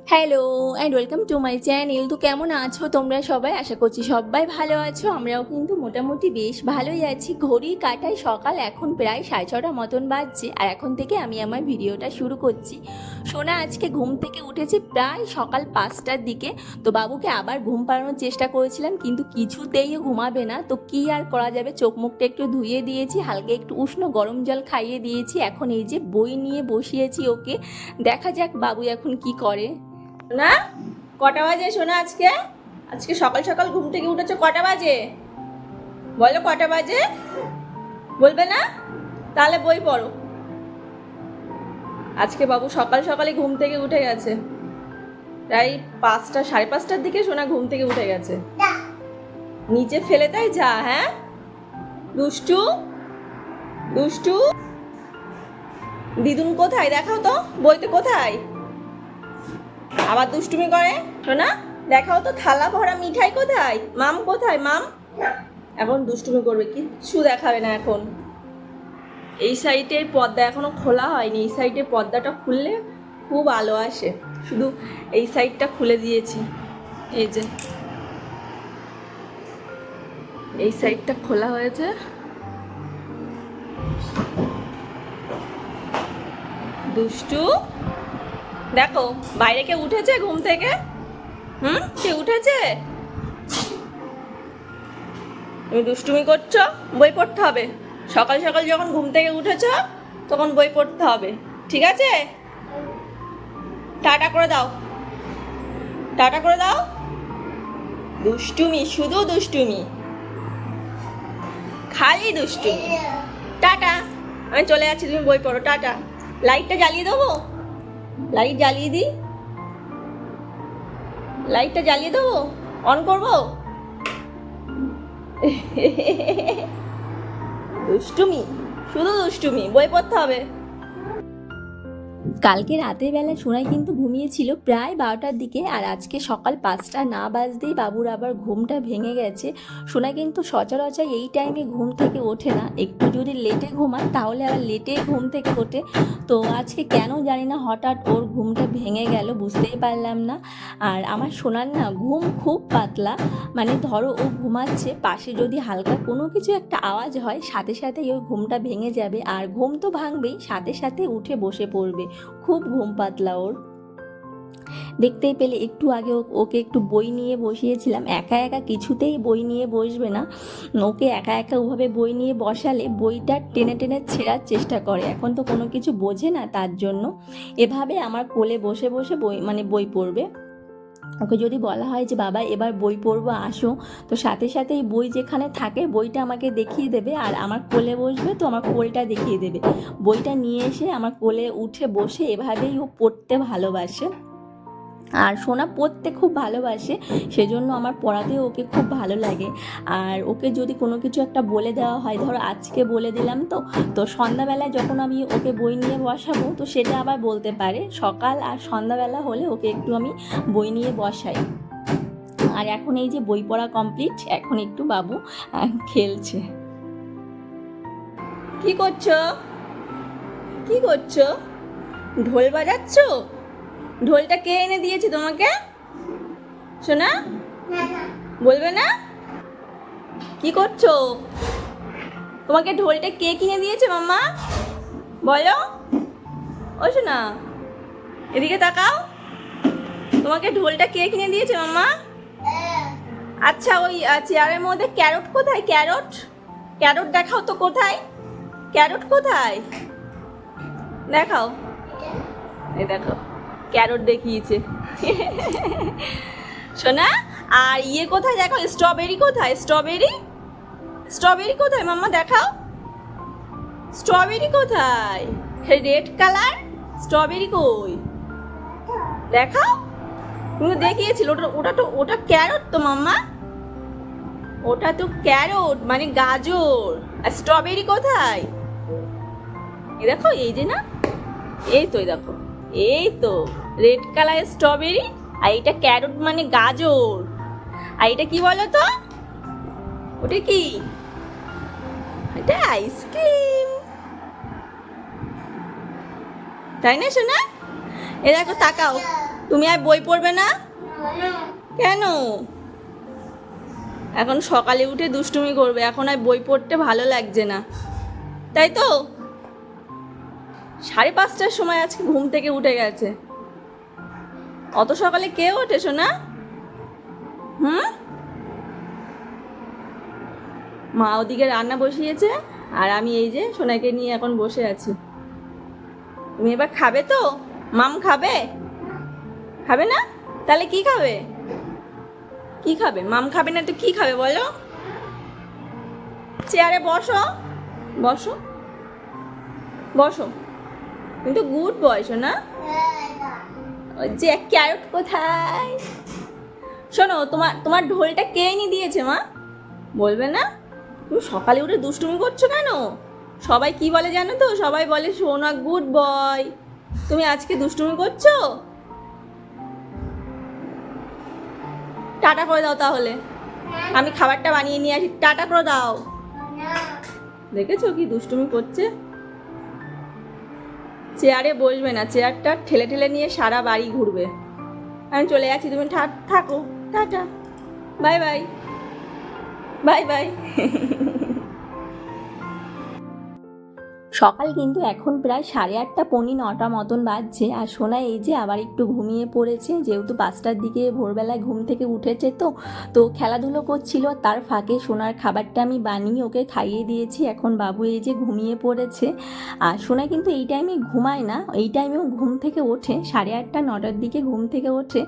Hello and welcome to my channel. তো কেমন আছো তোমরা সবাই? আশা করছি সবাই ভালো আছো। আমরাও কিন্তু মোটামুটি বেশ ভালোই আছি। ঘড়ির কাঁটায় সকাল এখন প্রায় 6:30 মতন বাজছে, আর এখন থেকে আমি আমার ভিডিওটা শুরু করছি। সোনা আজকে ঘুম থেকে উঠেছে প্রায় সকাল 5টার দিকে। তো বাবুকে আবার ঘুম পাড়ানোর চেষ্টা করেছিলাম, কিন্তু কিছুতেই ঘুমাবে না। তো কি আর করা যাবে, চোখ মুখটা একটু ধুয়ে দিয়েছি, হালকা একটু উষ্ণ গরম জল খাইয়ে দিয়েছি। এখন এই যে বই নিয়ে বসিয়েছি ওকে, দেখা যাক বাবু এখন কি করে। না, কটা বাজে সোনা? আজকে আজকে সকাল সকাল ঘুম থেকে উঠেছো, কটা বাজে বলো? কটা বাজে বলবে না? তাহলে বই পড়ো। আজকে বাবু সকাল সকালে ঘুম থেকে উঠে গেছে, প্রায় 5টা 5:30টার দিকে সোনা ঘুম থেকে উঠে গেছে। নিচে ফেলে তাই যা। হ্যাঁ দুষ্টু দুষ্টু। দিদুন কোথায় দেখাও তো, বইতে কোথায়? আবার দুষ্টুমি করে সোনা, দেখাও তো থালা ভরা মিঠাই কোথায়? মাম কোথায়? মাম এখন দুষ্টুমি করবে, কিচ্ছু দেখাবে না এখন। এই সাইডের পর্দা এখনো খোলা হয়নি, এই সাইডের পর্দাটা খুললে খুব আলো আসে, শুধু এই সাইডটা খুলে দিয়েছি। এই যে এই সাইডটা খোলা হয়েছে। দুষ্টু দেখো, বাইরে কে উঠেছে ঘুম থেকে? কে উঠেছে? তুমি দুষ্টুমি করছো, বই পড়তে হবে। সকাল সকাল যখন ঘুম থেকে উঠেছো তখন বই পড়তে হবে, ঠিক আছে? টাটা করে দাও, টাটা করে দাও। দুষ্টুমি, শুধু দুষ্টুমি, খালি দুষ্টুমি। টাটা, আমি চলে যাচ্ছি, তুমি বই পড়ো। টাটা। লাইটটা জ্বালিয়ে দেবো? লাইট জ্বালিয়ে দিই, লাইটটা জ্বালিয়ে দেবো, অন করবো? দুষ্টুমি, শুধু দুষ্টুমি, বই পড়তে হবে। কালকে রাতের বেলা সোনাই কিন্তু ঘুমিয়েছিল প্রায় 12টার দিকে, আর আজকে সকাল 5টা না বাজতেই বাবুর আবার ঘুমটা ভেঙে গেছে। সোনা কিন্তু সচরাচর এই টাইমে ঘুম থেকে ওঠে না, একটু যদি লেটে ঘুমায় তাহলে আবার লেটে ঘুম থেকে ওঠে। তো আজকে কেন জানি না হঠাৎ ওর ঘুমটা ভেঙে গেল, বুঝতেই পারলাম না। আর আমার সোনার না ঘুম খুব পাতলা, মানে ধরো ও ঘুমাচ্ছে, পাশে যদি হালকা কোনো কিছু একটা আওয়াজ হয় সাথে সাথেই ওর ঘুমটা ভেঙে যাবে, আর ঘুম তো ভাঙবেই, সাথে সাথে উঠে বসে পড়বে। খুব ঘুম পাতলা ওর। দেখতেই পেলে একটু আগে ওকে একটু বই নিয়ে বসিয়েছিলাম, একা একা কিছুতেই বই নিয়ে বসবে না। ওকে একা একা ওভাবে বই নিয়ে বসালে বইটা টেনে টেনে ছেঁড়ার চেষ্টা করে, এখন তো কোনো কিছু বোঝে না, তার জন্য এভাবে আমার কোলে বসে বসে বই পড়বে। ওকে যদি বলা হয় যে বাবা এবার বই পড়বো আসো, তো সাথে সাথেই বই যেখানে থাকে বইটা আমাকে দেখিয়ে দেবে, আর আমার কোলে বসবে তো আমার কোলটা দেখিয়ে দেবে, বইটা নিয়ে এসে আমার কোলে উঠে বসে এভাবেই ও পড়তে ভালোবাসে। আর সোনা পড়তে খুব ভালোবাসে, সেজন্য আমার পড়াতেও ওকে খুব ভালো লাগে। আর ওকে যদি কোনো কিছু একটা বলে দেওয়া হয়, ধরো আজকে বলে দিলাম, তো সন্ধ্যাবেলায় যখন আমি ওকে বই নিয়ে বসাবো তো সেটা আবার বলতে পারে। সকাল আর সন্ধ্যাবেলা হলে ওকে একটু আমি বই নিয়ে বসাই। আর এখন এই যে বই পড়া কমপ্লিট, এখন একটু বাবু খেলছে। কি করছো, কি করছো? ঢোল বাজাচ্ছো? ঢোলটা কে এনে দিয়েছে তোমাকে সোনা? বলবে না? কি করছো? তোমাকে ঢোলটা কে কিনে দিয়েছে মাম্মা? বলো। ও সোনা, এদিকে তাকাও, তোমাকে ঢোলটা কে কিনে দিয়েছে মাম্মা? আচ্ছা, ওই চেয়ারের মধ্যে ক্যারট কোথায়? ক্যারট, ক্যারট দেখাও তো, কোথায় ক্যারট? কোথায় দেখাও, এই দেখো ক্যারট দেখিয়েছে সোনা। আর ইয়ে কোথায় দেখো, স্ট্রবেরি কোথায়? স্ট্রবেরি, স্ট্রবেরি কোথায় মাম্মা? দেখাও স্ট্রবেরি কোথায়, রেড কালার স্ট্রবেরি কই? দেখাও, তুমি দেখিয়েছিল ওটা ক্যারট তো মাম্মা, ওটা তো ক্যারট মানে গাজর। আর স্ট্রবেরি কোথায়? এই দেখো, এই যে না, এই তো, এই দেখো, এই তো রেড কালার স্ট্রবেরি, আর এটা ক্যারট মানে গাজর। আর এটা কি বলো তো, ওটা কি? এটা আইসক্রিম, তাই না সোনা? এ দেখো তাকাও, তুমি আর বই পড়বে না? কেন? এখন সকালে উঠে দুষ্টুমি করবে, এখন আর বই পড়তে ভালো লাগছে না, তাই তো? 5:30টার সময় আজকে ঘুম থেকে উঠে গেছে। অত সকালে কে ওঠে সোনা? মা ওদিকে রান্না বসিয়েছে, আর আমি এই যে সোনাকে নিয়ে এখন বসে আছি। তুমি এবার খাবে তো? মাম খাবে? খাবে না? তাহলে কি খাবে? কি খাবে? মাম খাবে না তো কি খাবে বলো? চেয়ারে বসো, বসো, বসো। কিন্তু গুড বয় সোনা। ওই যে ক্যারট কোথায়? শোনো, তোমার তোমার ঢোলটা কে এনে দিয়েছে মা? বলবে না? তুমি সকালে উঠে দুষ্টুমি করছো কেন? সবাই কি বলে জানো তো? সবাই বলে সোনা গুড বয়। তুমি আজকে দুষ্টুমি করছো? টাটা করে দাও তাহলে, আমি খাবারটা বানিয়ে নিয়ে আসি। টাটা করে দাও। দেখেছো কি দুষ্টুমি করছে? চেয়ারে বসবে না, চেয়ারটা ঠেলে ঠেলে নিয়ে সারা বাড়ি ঘুরবে। আমি চলে যাচ্ছি, তুমি থাকো। Tata, bye bye, bye bye. সকাল কিন্তু এখন প্রায় 8:30 পৌনে 9টা মতন বাজছে, আর সোনা এই যে আবার একটু ঘুমিয়ে পড়েছে, যেহেতু 5টার দিকে ভোরবেলায় ঘুম থেকে উঠেছে, তো খেলাধুলো করছিল। তার ফাঁকে সোনার খাবারটা আমি বানিয়ে ওকে খাইয়ে দিয়েছি। এখন বাবু এই যে ঘুমিয়ে পড়েছে। আর সোনা কিন্তু এই টাইমে ঘুমায় না, এই টাইমেও ঘুম থেকে ওঠে 8:30 9টার দিকে ঘুম থেকে ওঠে,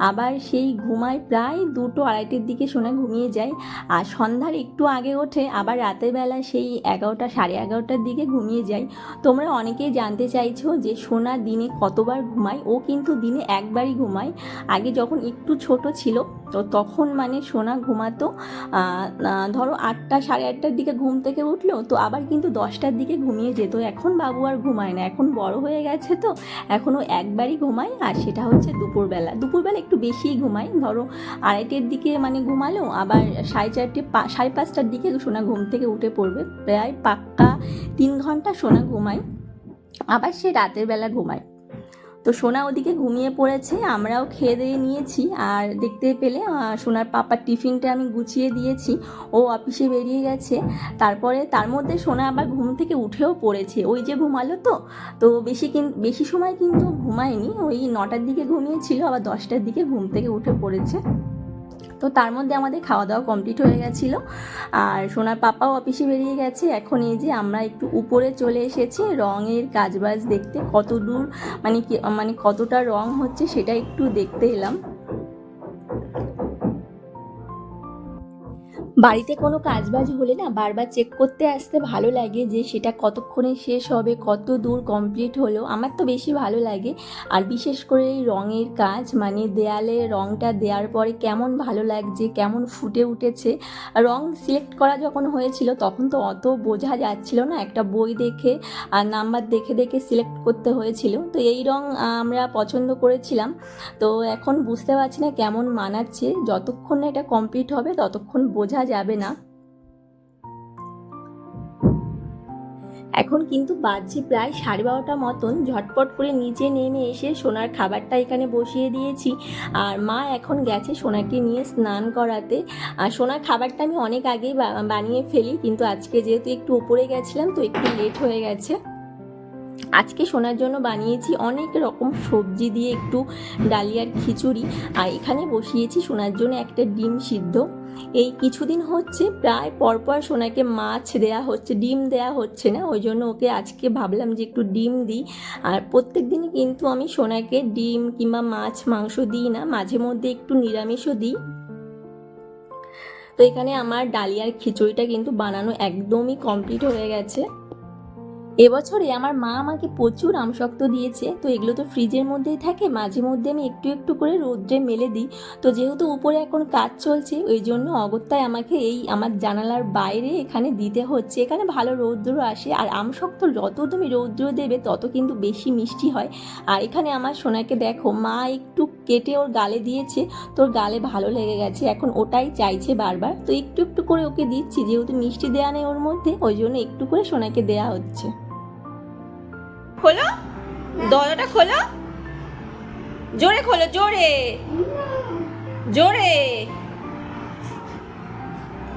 আবার সেই ঘুমায় প্রায় 2টো 2:30টার দিকে সোনা ঘুমিয়ে যায়। আর সন্ধ্যার একটু আগে ওঠে, আবার রাতের বেলা সেই 11টা 11:30টার দিকে ঘুমিয়ে যায়। তোমরা অনেকেই জানতে চাইছো যে সোনা দিনে কতবার ঘুমায়। ও কিন্তু দিনে একবারই ঘুমায়। আগে যখন একটু ছোট ছিল তো তখন মানে সোনা ঘুমাতো ধরো 8টা 8:30টার দিকে ঘুম থেকে উঠলো, তো আবার কিন্তু 10টার দিকে ঘুমিয়ে যেত। এখন বাবু আর ঘুমায় না, এখন বড় হয়ে গেছে, তো এখনও একবারই ঘুমায়, আর সেটা হচ্ছে দুপুরবেলা। দুপুরবেলা একটু বেশিই ঘুমায়, ধরো 2:30টার দিকে মানে ঘুমালো, আবার 4:30 5:30টার দিকে সোনা ঘুম থেকে উঠে পড়বে। প্রায় পাক্কা 3 ঘন্টা সোনা ঘুমায়, আবার সে রাতের বেলা ঘুমায়। তো সোনা ওদিকে ঘুমিয়ে পড়েছে, আমরাও খেয়ে দিয়ে নিয়েছি। আর দেখতে পেলে সোনার পাপার টিফিনটা আমি গুছিয়ে দিয়েছি, ও অফিসে বেরিয়ে গেছে। তারপরে তার মধ্যে সোনা আবার ঘুম থেকে উঠেও পড়েছে, ওই যে ঘুমালো, তো বেশি সময় কিন্তু ঘুমায়নি, ওই 9টার দিকে ঘুমিয়েছিল, আবার 10টার দিকে ঘুম থেকে উঠে পড়েছে। তো তার মধ্যে আমাদের খাওয়া দাওয়া কমপ্লিট হয়ে গেছিলো, আর সোনার পাপাও অফিসে বেরিয়ে গেছে। এখন এই যে আমরা একটু উপরে চলে এসেছি রঙের কাজবাজ দেখতে, কত দূর মানে কতটা রং হচ্ছে সেটা একটু দেখতে এলাম। বাড়িতে কোনো কাজবাজ হলে না বারবার চেক করতে আসতে ভালো লাগে যে সেটা কতক্ষণে শেষ হবে, কত দূর কমপ্লিট হলো। আমার তো বেশি ভালো লাগে। আর বিশেষ করে এই রঙের কাজ, মানে দেয়ালে রঙটা দেওয়ার পরে কেমন ভালো লাগছে, কেমন ফুটে উঠেছে। রং সিলেক্ট করা যখন হয়েছিল তখন তো অত বোঝা যাচ্ছিল না, একটা বই দেখে আর নাম্বার দেখে দেখে সিলেক্ট করতে হয়েছিল। তো এই রং আমরা পছন্দ করেছিলাম। তো এখন বুঝতে পারছি না কেমন মানাচ্ছে, যতক্ষণ না এটা কমপ্লিট হবে ততক্ষণ বোঝা যাবে না। এখন কিন্তু বাজছে প্রায় 12:30 মতন। ঝটপট করে নিচে নেমে এসে সোনার খাবারটা এখানে বসিয়ে দিয়েছি, আর মা এখন গেছে সোনাকে নিয়ে স্নান করাতে। আর সোনার খাবারটা আমি অনেক আগেই বানিয়ে ফেলি, কিন্তু আজকে যেহেতু একটু উপরে গেছিলাম তো একটু লেট হয়ে গেছে। আজকে সোনার জন্য বানিয়েছি অনেক রকম সবজি দিয়ে একটু ডালিয়ার খিচুড়ি, আর এখানে বসিয়েছি সোনার জন্য একটা ডিম সিদ্ধ। এই কিছুদিন হচ্ছে প্রায় পরপর সোনাকে মাছ দেয়া হচ্ছে, ডিম দেয়া হচ্ছে না, ওই জন্য ওকে আজকে ভাবলাম যে একটু ডিম দিই। আর প্রত্যেক দিনই কিন্তু আমি সোনাকে ডিম কিংবা মাছ মাংস দিই না, মাঝে মধ্যে একটু নিরামিষও দিই। তো এখানে আমার ডালিয়ার খিচুড়িটা কিন্তু বানানো একদমই কমপ্লিট হয়ে গেছে। এবছরে আমার মা আমাকে প্রচুর আমসত্ত্ব দিয়েছে, তো এগুলো তো ফ্রিজের মধ্যেই থাকে, মাঝে মধ্যে আমি একটু একটু করে রোদ্রে মেলে দিই। তো যেহেতু উপরে এখন কাজ চলছে ওই জন্য অগত্যায় আমাকে এই আমার জানালার বাইরে এখানে দিতে হচ্ছে। এখানে ভালো রৌদ্র আসে, আর আমসত্ত্ব যত তুমি রৌদ্র দেবে তত কিন্তু বেশি মিষ্টি হয়। আর এখানে আমার সোনাকে দেখো, মা একটু কেটে ওর গালে দিয়েছে, তোর গালে ভালো লেগে গেছে, এখন ওটাই চাইছে বারবার। তো একটু একটু করে ওকে দিচ্ছি, যেহেতু মিষ্টি দেওয়া নেই ওর মধ্যে, ওই জন্য একটু করে সোনাকে দেওয়া হচ্ছে। খোলো, দরজাটা খোলো। জোরে খোলো, জোরে জোরে।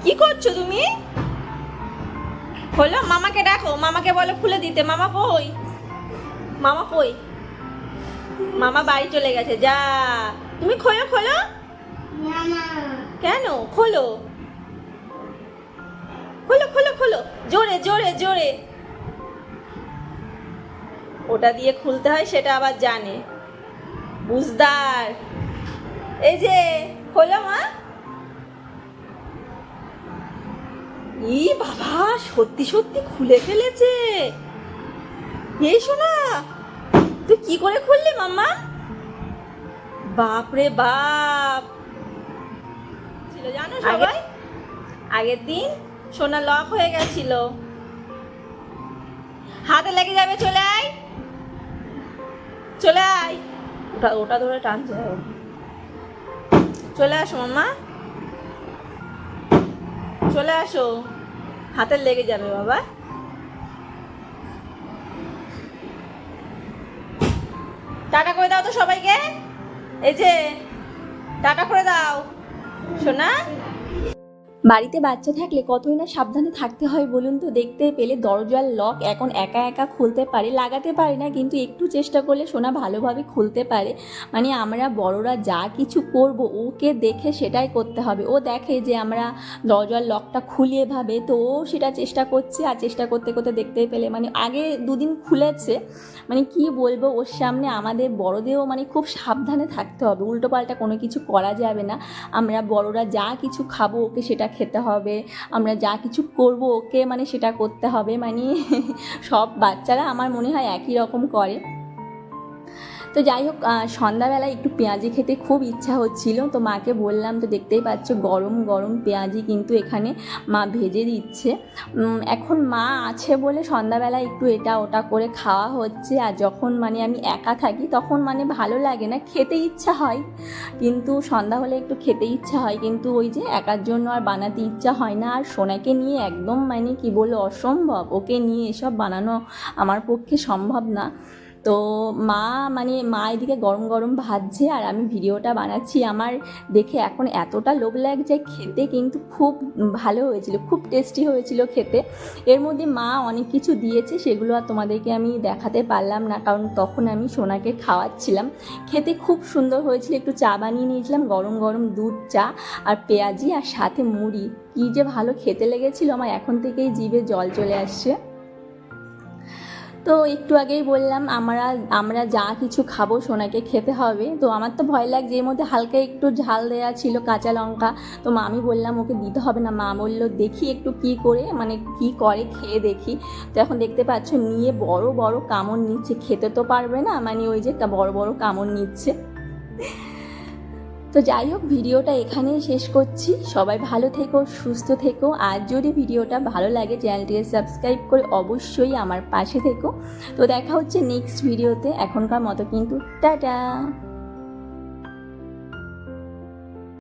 কি করছো তুমি? খোলো, মামাকে ডাকো, মামাকে বলো খুলে দিতে। মামা কই? মামা কই? মামা বাড়ি চলে গেছে। যা, তুমি খোলো খোলো। কেন? খোলো খোলো খোলো খোলো, জোরে জোরে জোরে। ওটা দিয়ে খুলতে হয় সেটা আবার জানে, বুঝদার। এই যে খোলো মা। ই বাবা, সত্যি সত্যি খুলে ফেলেছে। এই শোনা, তুই কি করে খুললি মাম্মা? বাপ রে বাপ। ছিল জানো সবাই, আগের দিন সোনা লক হয়ে গেছিল। হাতে লেগে যাবে, চলে আয় চলে আয়। ওটা ওটা ধরে টানছে, চলে আসো মাম্মা, চলে আসো, হাতে লেগে যাবে বাবা। টাটা করে দাও তো সবাইকে। এই যে টাটা করে দাও সোনা। বাড়িতে বাচ্চা থাকলে কতই না সাবধানে থাকতে হয় বলুন তো। দেখতে পেলে দরজার লক এখন একা একা খুলতে পারে, লাগাতে পারে না, কিন্তু একটু চেষ্টা করলে সোনা ভালোভাবে খুলতে পারে। মানে আমরা বড়রা যা কিছু করব ওকে দেখে সেটাই করতে হবে। ও দেখে যে আমরা দরজার লকটা খুলি এভাবে, তো ও সেটা চেষ্টা করছে, আর চেষ্টা করতে করতে দেখতে পেলে মানে আগে দুদিন খুলেছে। মানে কি বলবো, ওর সামনে আমাদের বড়দেরও মানে খুব সাবধানে থাকতে হবে, উল্টোপাল্টা কোনো কিছু করা যাবে না। আমরা বড়রা যা কিছু খাবো ওকে সেটা খেতে হবে, আমরা যা কিছু করব ওকে মানে সেটা করতে হবে। মানে সব বাচ্চারা আমার মনে হয় একই রকম করে। তো যাই হোক, সন্ধ্যাবেলায় একটু পেঁয়াজি খেতে খুব ইচ্ছা হচ্ছিল, তো মাকে বললাম। তো দেখতেই পাচ্ছ গরম গরম পেঁয়াজি কিন্তু এখানে মা ভেজে দিচ্ছে। এখন মা আছে বলে সন্ধ্যাবেলায় একটু এটা ওটা করে খাওয়া হচ্ছে। আর যখন মানে আমি একা থাকি তখন মানে ভালো লাগে না, খেতে ইচ্ছা হয়, কিন্তু সন্ধ্যা হলে একটু খেতে ইচ্ছা হয়, কিন্তু ওই যে একার জন্য আর বানাতে ইচ্ছা হয় না। আর সোনাকে নিয়ে একদম মানে কি বলবো, অসম্ভব, ওকে নিয়ে এসব বানানো আমার পক্ষে সম্ভব না। তো মা এদিকে গরম গরম ভাজছে আর আমি ভিডিওটা বানাচ্ছি। আমার দেখে এখন এতটা লোভ লাগছে খেতে, কিন্তু খুব ভালো হয়েছিল, খুব টেস্টি হয়েছিল খেতে। এর মধ্যে মা অনেক কিছু দিয়েছে, সেগুলো আর তোমাদেরকে আমি দেখাতে পারলাম না, কারণ তখন আমি সোনাকে খাওয়াচ্ছিলাম। খেতে খুব সুন্দর হয়েছিল। একটু চা বানিয়ে নিয়েছিলাম, গরম গরম দুধ চা আর পেঁয়াজি আর সাথে মুড়ি। কী যে ভালো খেতে লেগেছিল, আমার এখন থেকেই জিভে জল চলে আসছে। তো একটু আগেই বললাম আমরা যা কিছু খাবো সোনাকে খেতে হবে। তো আমার তো ভয় লাগছে, এর মধ্যে হালকা একটু ঝাল দেওয়া ছিল, কাঁচা লঙ্কা। তো আমি বললাম ওকে দিতে হবে না। মা বললো দেখি একটু কি করে মানে কি করে, খেয়ে দেখি। তো এখন দেখতে পাচ্ছ নিয়ে বড় বড় কামড় নিচ্ছে, খেতে তো পারবে না, মানে ওই যে বড় বড় কামড় নিচ্ছে। তো যাই হোক, ভিডিওটা এখানেই শেষ করছি। সবাই ভালো থেকো, সুস্থ থেকো। আর যদি ভিডিওটা ভালো লাগে চ্যানেলটিকে সাবস্ক্রাইব করে অবশ্যই আমার পাশে থেকো। তো দেখা হচ্ছে নেক্সট ভিডিওতে। এখনকার মতো কিন্তু টাটা।